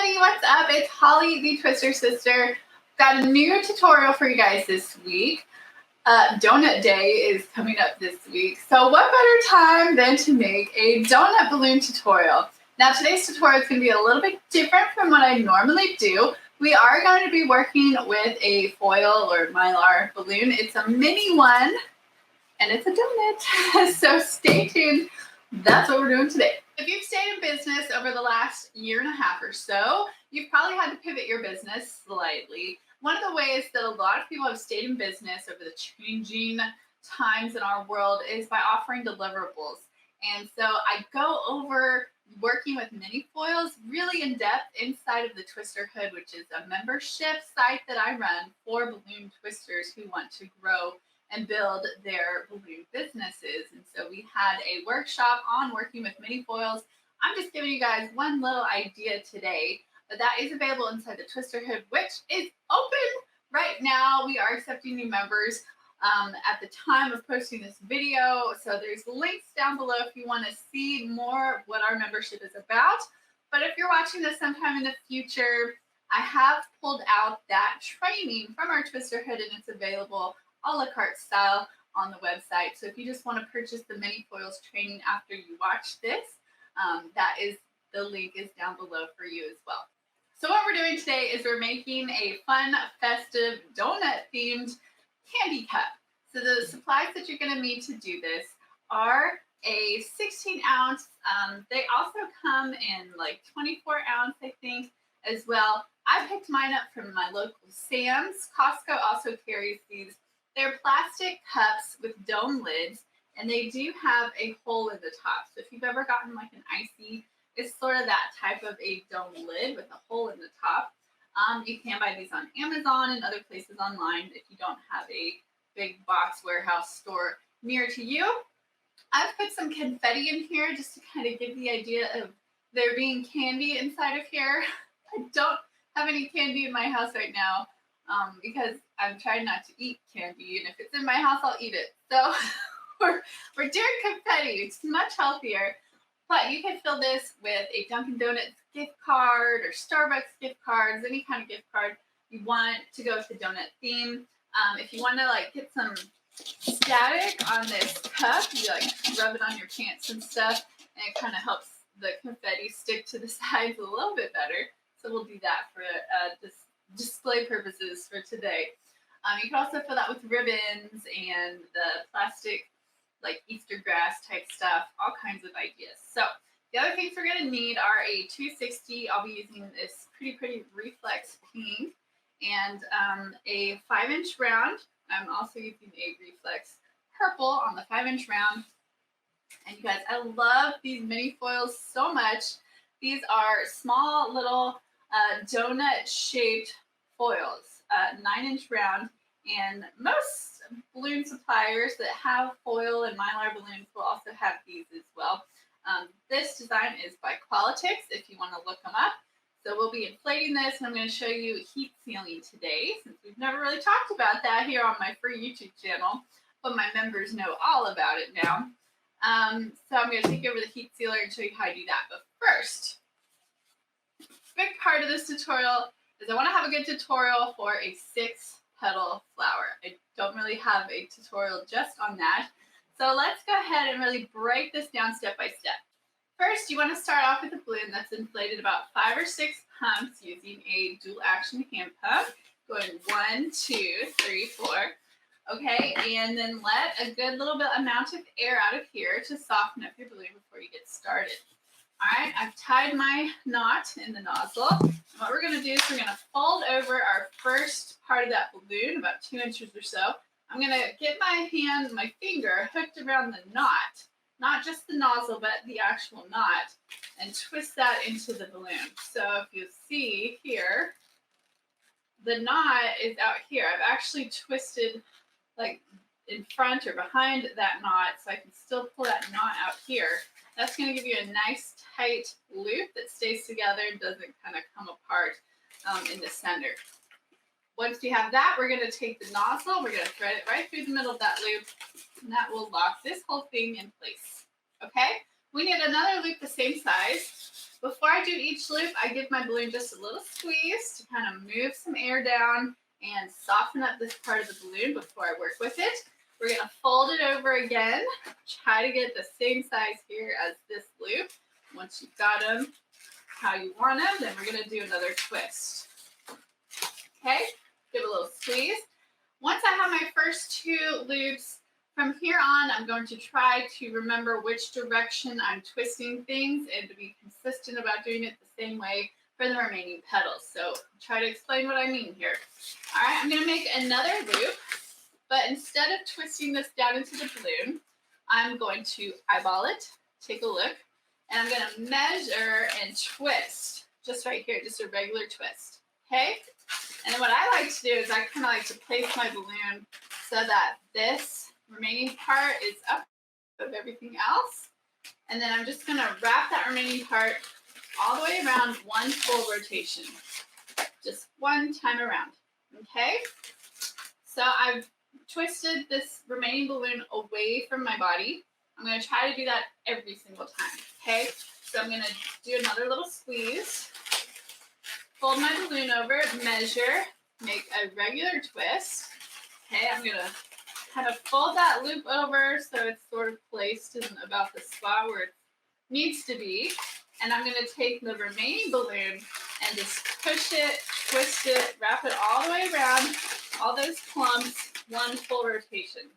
everybody, what's up? It's Holly, the Twister Sister. Got a new tutorial for you guys this week. Donut Day is coming up this week, so what better time than to make a donut balloon tutorial. Now today's tutorial is going to be a little bit different from what I normally do. We are going to be working with a foil or mylar balloon. It's a mini one and it's a donut, so stay tuned. That's what we're doing today. If you've stayed in business over the last year and a half or so, you've probably had to pivot your business slightly. One of the ways that a lot of people have stayed in business over the changing times in our world is by offering deliverables. And so I go over working with mini foils really in depth inside of the Twister Hood, which is a membership site that I run for balloon twisters who want to grow and build their balloon businesses. And so we had a workshop on working with mini foils. I'm just giving you guys one little idea today, but that is available inside the Twister Hood, which is open right now. We are accepting new members at the time of posting this video. So there's links down below if you want to see more what our membership is about. But if you're watching this sometime in the future, I have pulled out that training from our Twister Hood and it's available a la carte style on the website. So if you just want to purchase the mini foils training after you watch this, the link is down below for you as well. So what we're doing today is we're making a fun, festive, donut-themed candy cup. So the supplies that you're going to need to do this are a 16 ounce. They also come in like 24 ounce, I think, as well. I picked mine up from my local Sam's. Costco also carries these. They're plastic cups with dome lids, and they do have a hole in the top. So if you've ever gotten like an icy, it's sort of that type of a dome lid with a hole in the top. You can buy these on Amazon and other places online if you don't have a big box warehouse store near to you. I've put some confetti in here just to kind of give the idea of there being candy inside of here. I don't have any candy in my house right now because I'm trying not to eat candy, and if it's in my house, I'll eat it. So we're doing confetti. It's much healthier. But you can fill this with a Dunkin' Donuts gift card or Starbucks gift cards, any kind of gift card you want to go with the donut theme. If you want to like get some static on this cup, you like rub it on your pants and stuff, and it kind of helps the confetti stick to the sides a little bit better. So we'll do that for display purposes for today. You can also fill that with ribbons and the plastic like Easter grass type stuff, all kinds of ideas. So the other things we're going to need are a 260. I'll be using this pretty reflex pink and a 5-inch round. I'm also using a reflex purple on the 5-inch round. And you guys, I love these mini foils so much. These are small little donut shaped foils, 9-inch round, and most balloon suppliers that have foil and mylar balloons will also have these as well. This design is by Qualitix if you want to look them up. So we'll be inflating this, and I'm going to show you heat sealing today, since we've never really talked about that here on my free YouTube channel, but my members know all about it now. So I'm going to take over the heat sealer and show you how I do that. But first, big part of this tutorial is I want to have a good tutorial for a 6-petal flower. I don't really have a tutorial just on that. So let's go ahead and really break this down step by step. First, you want to start off with a balloon that's inflated about 5 or 6 pumps using a dual action hand pump. Going 1, 2, 3, 4. Okay, and then let a good little bit amount of air out of here to soften up your balloon before you get started. All right, I've tied my knot in the nozzle. And what we're going to do is we're going to fold over our first part of that balloon, about 2 inches or so. I'm going to get my finger hooked around the knot, not just the nozzle, but the actual knot, and twist that into the balloon. So if you see here, the knot is out here. I've actually twisted like in front or behind that knot, so I can still pull that knot out here. That's going to give you a nice tight loop that stays together and doesn't kind of come apart in the center. Once you have that, we're going to take the nozzle, we're going to thread it right through the middle of that loop, and that will lock this whole thing in place. Okay? We need another loop the same size. Before I do each loop, I give my balloon just a little squeeze to kind of move some air down and soften up this part of the balloon before I work with it. We're going to fold it over again. Try to get the same size here as this loop. Once you've got them how you want them, then we're going to do another twist. Okay, give a little squeeze. Once I have my first two loops, from here on, I'm going to try to remember which direction I'm twisting things and to be consistent about doing it the same way for the remaining petals. So I'll try to explain what I mean here. All right, I'm going to make another loop, but instead of twisting this down into the balloon, I'm going to eyeball it, take a look, and I'm going to measure and twist just right here, just a regular twist. Okay? And then what I like to do is I kind of like to place my balloon so that this remaining part is up of everything else. And then I'm just going to wrap that remaining part all the way around one full rotation. Just one time around. Okay? So I've twisted this remaining balloon away from my body. I'm going to try to do that every single time. Okay? So I'm going to do another little squeeze. Fold my balloon over, measure, make a regular twist. Okay, I'm going to kind of fold that loop over so it's sort of placed in about the spot where it needs to be. And I'm going to take the remaining balloon and just push it, twist it, wrap it all the way around, all those clumps, one full rotation.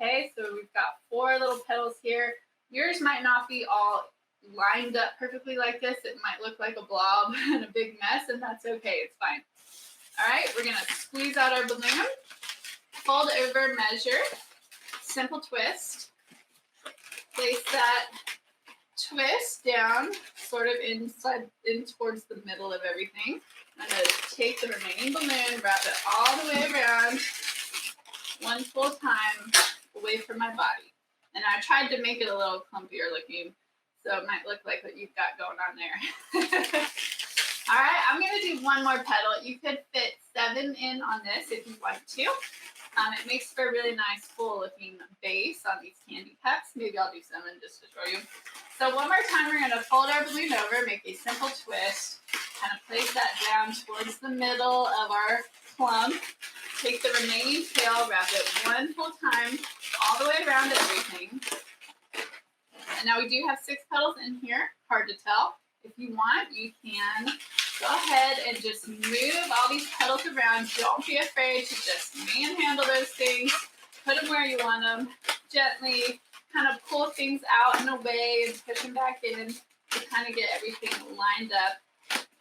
Okay, so we've got 4 little petals here. Yours might not be all lined up perfectly like this. It might look like a blob and a big mess, and that's okay. It's fine. All right, we're going to squeeze out our balloon, fold over, measure, simple twist. Place that twist down sort of in towards the middle of everything. I'm going to take the remaining balloon, wrap it all the way around, one full time away from my body. And I tried to make it a little clumpier looking, so it might look like what you've got going on there. All right, I'm going to do one more petal. You could fit 7 in on this if you want to. It makes for a really nice full looking base on these candy cups. Maybe I'll do 7 just to show you. So one more time, we're going to fold our balloon over, make a simple twist, kind of place that down towards the middle of our clump. Take the remaining tail, wrap it one full time, all the way around everything. And now we do have 6 petals in here, hard to tell. If you want, you can go ahead and just move all these petals around. Don't be afraid to just manhandle those things. Put them where you want them. Gently kind of pull things out and away and push them back in to kind of get everything lined up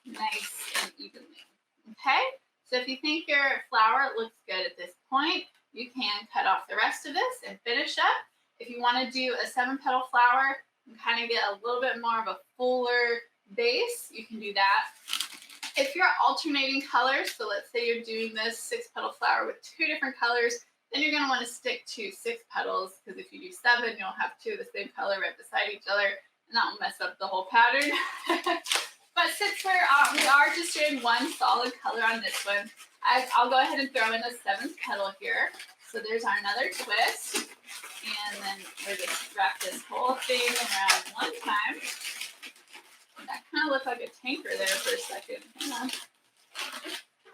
nice and evenly. Okay? So if you think your flower looks good at this point, you can cut off the rest of this and finish up. If you want to do a 7-petal flower and kind of get a little bit more of a fuller base, you can do that. If you're alternating colors, so let's say you're doing this 6-petal flower with 2 different colors, then you're going to want to stick to 6 petals, because if you do 7, you'll have 2 of the same color right beside each other, and that will mess up the whole pattern. But since we are just doing one solid color on this one, I'll go ahead and throw in a 7th petal here. So there's our another twist, and then we're just wrap this whole thing around one time. That kind of looked like a tanker there for a second. Hang on.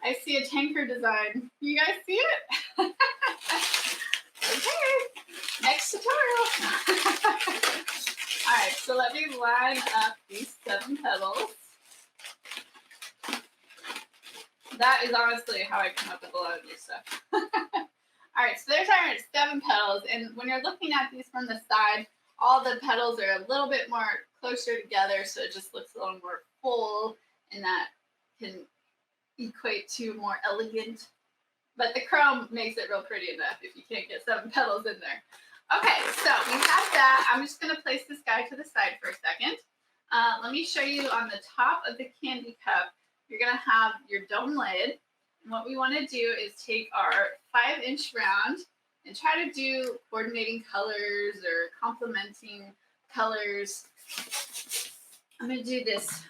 I see a tanker design. You guys see it? Okay, next tutorial. All right, so let me line up these 7 petals. That is honestly how I come up with a lot of new stuff. All right, so there's our 7 petals, and when you're looking at these from the side, all the petals are a little bit more closer together, so it just looks a little more full, and that can equate to more elegant. But the chrome makes it real pretty enough if you can't get 7 petals in there. Okay, so we have that. I'm just going to place this guy to the side for a second. Let me show you on the top of the candy cup, you're going to have your dome lid. And what we want to do is take our 5-inch round and try to do coordinating colors or complementing colors. I'm going to do this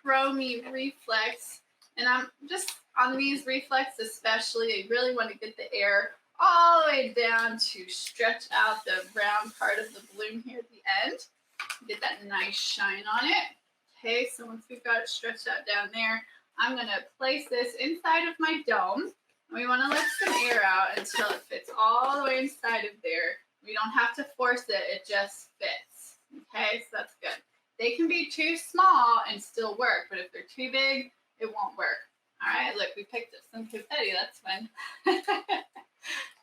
chromey reflex, and I'm just on these reflex especially, I really want to get the air all the way down to stretch out the brown part of the balloon here at the end. Get that nice shine on it. Okay, so once we've got it stretched out down there, I'm gonna place this inside of my dome. And we wanna let some air out until it fits all the way inside of there. We don't have to force it, it just fits. Okay, so that's good. They can be too small and still work, but if they're too big, it won't work. All right, look, we picked up some confetti, that's fun.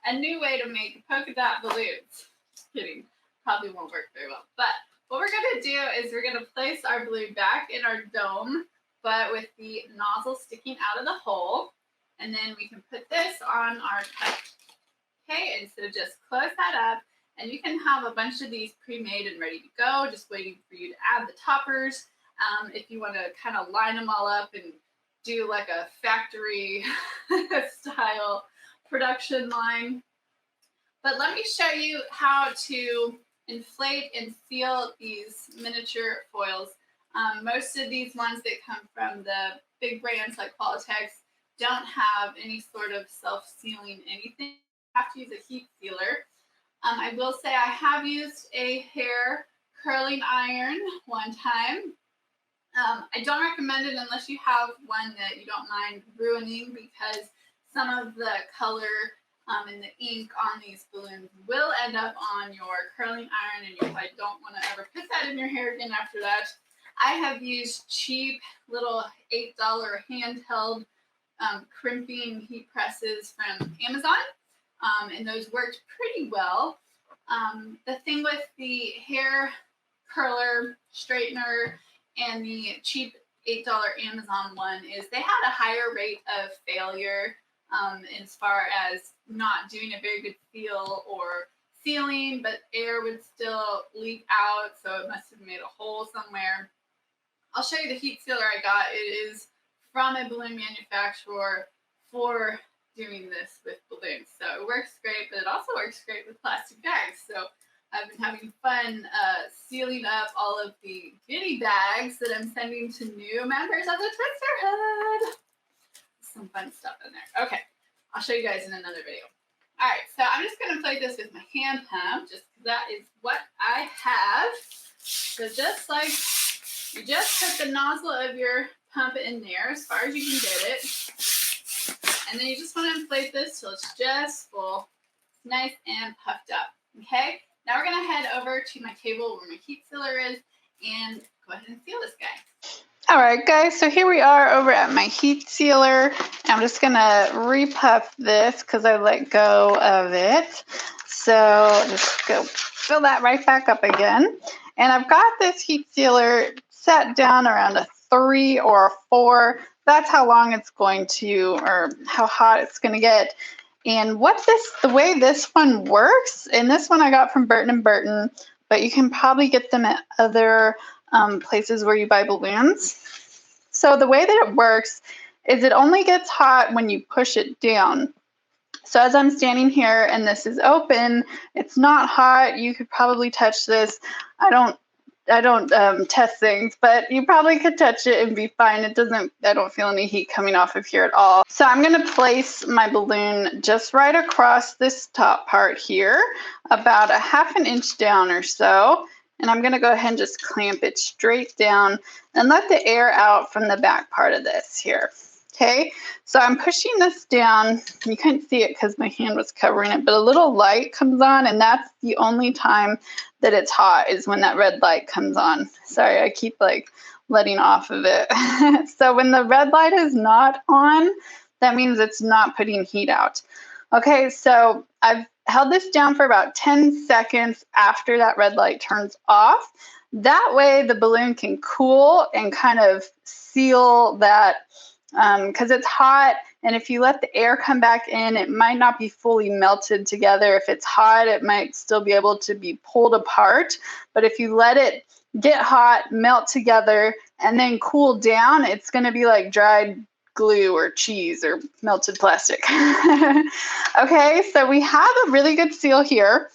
A new way to make polka dot balloons. Just kidding, probably won't work very well. But what we're gonna do is we're gonna place our balloon back in our dome, but with the nozzle sticking out of the hole. And then we can put this on our cup. Okay, and so just close that up. And you can have a bunch of these pre-made and ready to go, just waiting for you to add the toppers. If you want to kind of line them all up and do like a factory style production line. But let me show you how to inflate and seal these miniature foils. Most of these ones that come from the big brands like Qualitex don't have any sort of self-sealing anything. You have to use a heat sealer. I will say I have used a hair curling iron one time. I don't recommend it unless you have one that you don't mind ruining, because some of the color and the ink on these balloons will end up on your curling iron, and you probably don't want to ever put that in your hair again after that. I have used cheap little $8 handheld crimping heat presses from Amazon. And those worked pretty well. The thing with the hair curler, straightener, and the cheap $8 Amazon one is they had a higher rate of failure as far as not doing a very good seal or sealing, but air would still leak out, so it must have made a hole somewhere. I'll show you the heat sealer I got. It is from a balloon manufacturer for doing this with balloons. So it works great, but it also works great with plastic bags. So I've been having fun sealing up all of the goodie bags that I'm sending to new members of the Twisterhood. Some fun stuff in there. Okay, I'll show you guys in another video. All right, so I'm just gonna play this with my hand pump, just because that is what I have. So just like you just put the nozzle of your pump in there as far as you can get it. And then you just want to inflate this till it's just full. It's nice and puffed up. Okay? Now we're going to head over to my table where my heat sealer is and go ahead and seal this guy. All right, guys. So here we are over at my heat sealer. I'm just going to repuff this because I let go of it. So just go fill that right back up again. And I've got this heat sealer set down around a 3 or a 4. That's how long it's going to, or how hot it's going to get. And the way this one works, and this one I got from Burton & Burton, but you can probably get them at other places where you buy balloons. So the way that it works is it only gets hot when you push it down. So as I'm standing here and this is open, it's not hot. You could probably touch this. I don't test things, but you probably could touch it and be fine. I don't feel any heat coming off of here at all. So I'm going to place my balloon just right across this top part here, about a ½ inch down or so. And I'm going to go ahead and just clamp it straight down and let the air out from the back part of this here. Okay, so I'm pushing this down. You couldn't see it because my hand was covering it, but a little light comes on, and that's the only time that it's hot, is when that red light comes on. Sorry, I keep like letting off of it. So when the red light is not on, that means it's not putting heat out. Okay, so I've held this down for about 10 seconds after that red light turns off. That way the balloon can cool and kind of seal that, because it's hot, and if you let the air come back in, it might not be fully melted together. If it's hot, it might still be able to be pulled apart, but if you let it get hot, melt together, and then cool down, it's going to be like dried glue or cheese or melted plastic. Okay, so we have a really good seal here.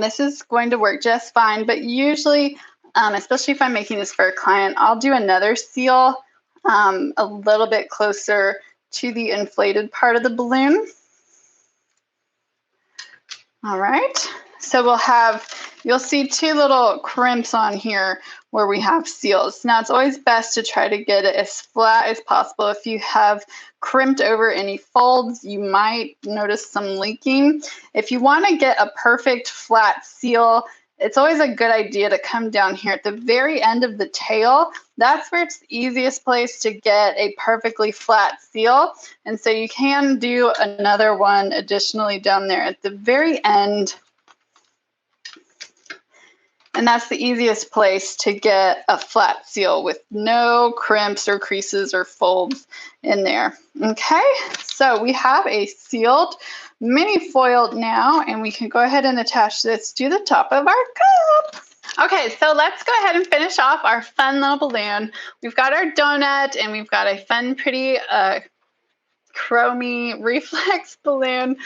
This is going to work just fine, but usually, especially if I'm making this for a client, I'll do another seal a little bit closer to the inflated part of the balloon. All right, so you'll see 2 little crimps on here where we have seals. Now, it's always best to try to get it as flat as possible. If you have crimped over any folds, you might notice some leaking. If you want to get a perfect flat seal, it's always a good idea to come down here at the very end of the tail. That's where it's the easiest place to get a perfectly flat seal. And so you can do another one additionally down there at the very end. And that's the easiest place to get a flat seal with no crimps or creases or folds in there. Okay, so we have a sealed mini foil now, and we can go ahead and attach this to the top of our cup. Okay, so let's go ahead and finish off our fun little balloon. We've got our donut, and we've got a fun, pretty chromey reflex balloon,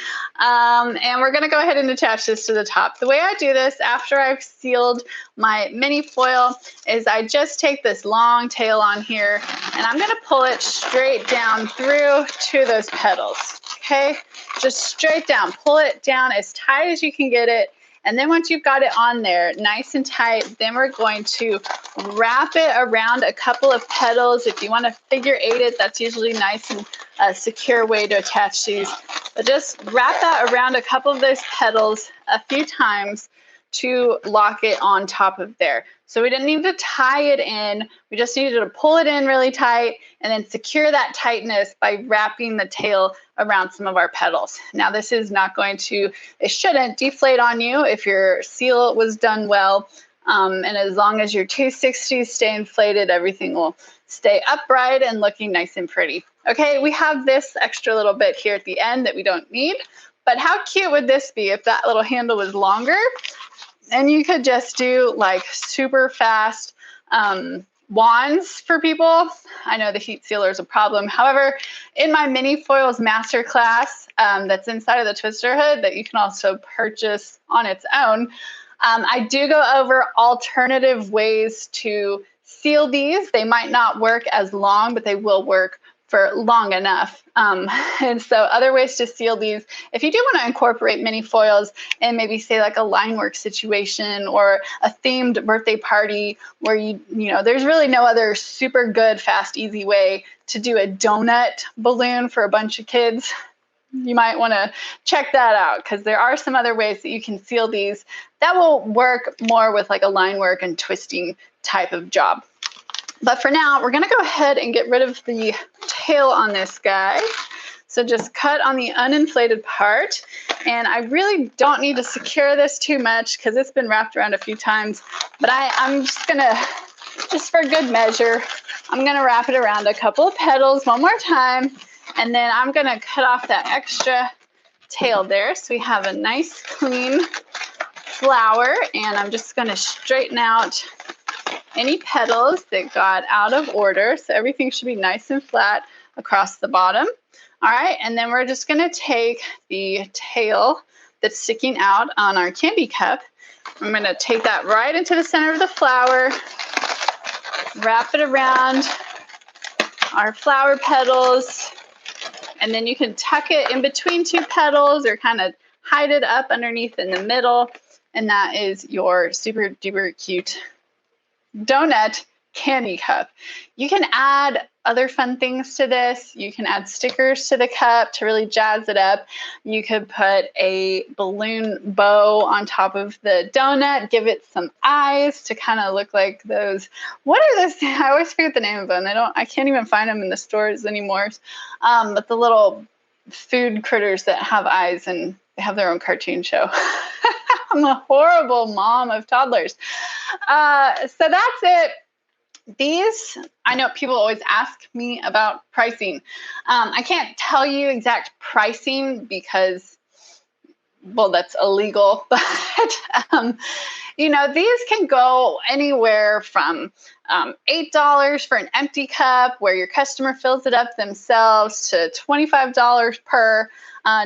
and we're going to go ahead and attach this to the top. The way I do this after I've sealed my mini foil is I just take this long tail on here and I'm going to pull it straight down through to those petals. Okay, just straight down, pull it down as tight as you can get it. And then once you've got it on there nice and tight, then we're going to wrap it around a couple of petals. If you want to figure eight it, that's usually nice and secure way to attach these. But just wrap that around a couple of those petals a few times to lock it on top of there. So we didn't need to tie it in. We just needed to pull it in really tight and then secure that tightness by wrapping the tail around some of our petals. Now this is not going to, it shouldn't deflate on you if your seal was done well. And as long as your 260s stay inflated, everything will stay upright and looking nice and pretty. Okay, we have this extra little bit here at the end that we don't need, but how cute would this be if that little handle was longer? And you could just do like super fast wands for people. I know the heat sealer is a problem. However, in my mini foils masterclass that's inside of the Twister Hood that you can also purchase on its own, I do go over alternative ways to seal these. They might not work as long, but they will work for long enough. And so other ways to seal these, if you do want to incorporate mini foils in maybe say like a line work situation or a themed birthday party where you know, there's really no other super good, fast, easy way to do a donut balloon for a bunch of kids, you might want to check that out because there are some other ways that you can seal these that will work more with like a line work and twisting type of job. But for now, we're going to go ahead and get rid of the tail on this guy. So just cut on the uninflated part. And I really don't need to secure this too much because it's been wrapped around a few times. But I'm just going to, just for good measure, I'm going to wrap it around a couple of petals one more time. And then I'm going to cut off that extra tail there. So we have a nice clean flower. And I'm just going to straighten out any petals that got out of order. So everything should be nice and flat across the bottom. All right, and then we're just going to take the tail that's sticking out on our candy cup. I'm going to take that right into the center of the flower, wrap it around our flower petals, and then you can tuck it in between two petals or kind of hide it up underneath in the middle, and that is your super duper cute donut candy cup. You can add other fun things to this. You can add stickers to the cup to really jazz it up. You could put a balloon bow on top of the donut, give it some eyes to kind of look like those, what are those? I always forget the name of them. I can't even find them in the stores anymore. But the little food critters that have eyes and they have their own cartoon show. I'm a horrible mom of toddlers. So that's it. These, I know people always ask me about pricing. I can't tell you exact pricing because, well, that's illegal. But, you know, these can go anywhere from $8 for an empty cup where your customer fills it up themselves to $25 per,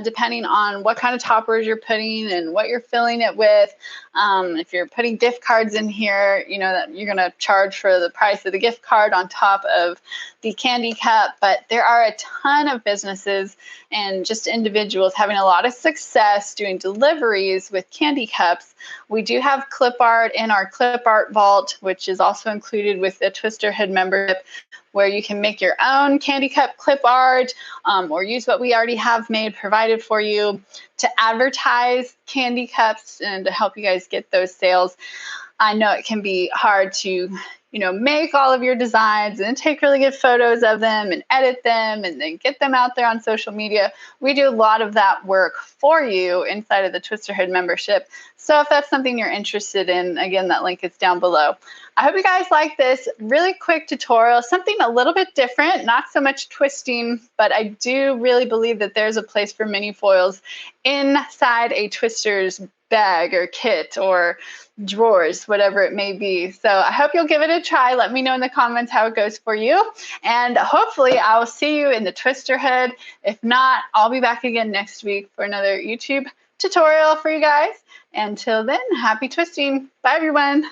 depending on what kind of toppers you're putting and what you're filling it with. If you're putting gift cards in here, you know that you're going to charge for the price of the gift card on top of the candy cup. But there are a ton of businesses and just individuals having a lot of success doing deliveries with candy cups. We do have clip art in our clip art vault, which is also included with the Twister Hood membership, where you can make your own candy cup clip art or use what we already have made provided for you to advertise candy cups and to help you guys get those sales. I know it can be hard to, make all of your designs and take really good photos of them and edit them and then get them out there on social media. We do a lot of that work for you inside of the Twister Hood membership. So if that's something you're interested in, again, that link is down below. I hope you guys like this really quick tutorial, something a little bit different, not so much twisting, but I do really believe that there's a place for mini foils inside a Twister's bag or kit or drawers, whatever it may be. So I hope you'll give it a try. Let me know in the comments how it goes for you. And hopefully I will see you in the Twister Hood. If not, I'll be back again next week for another YouTube tutorial for you guys. Until then, happy twisting. Bye, everyone.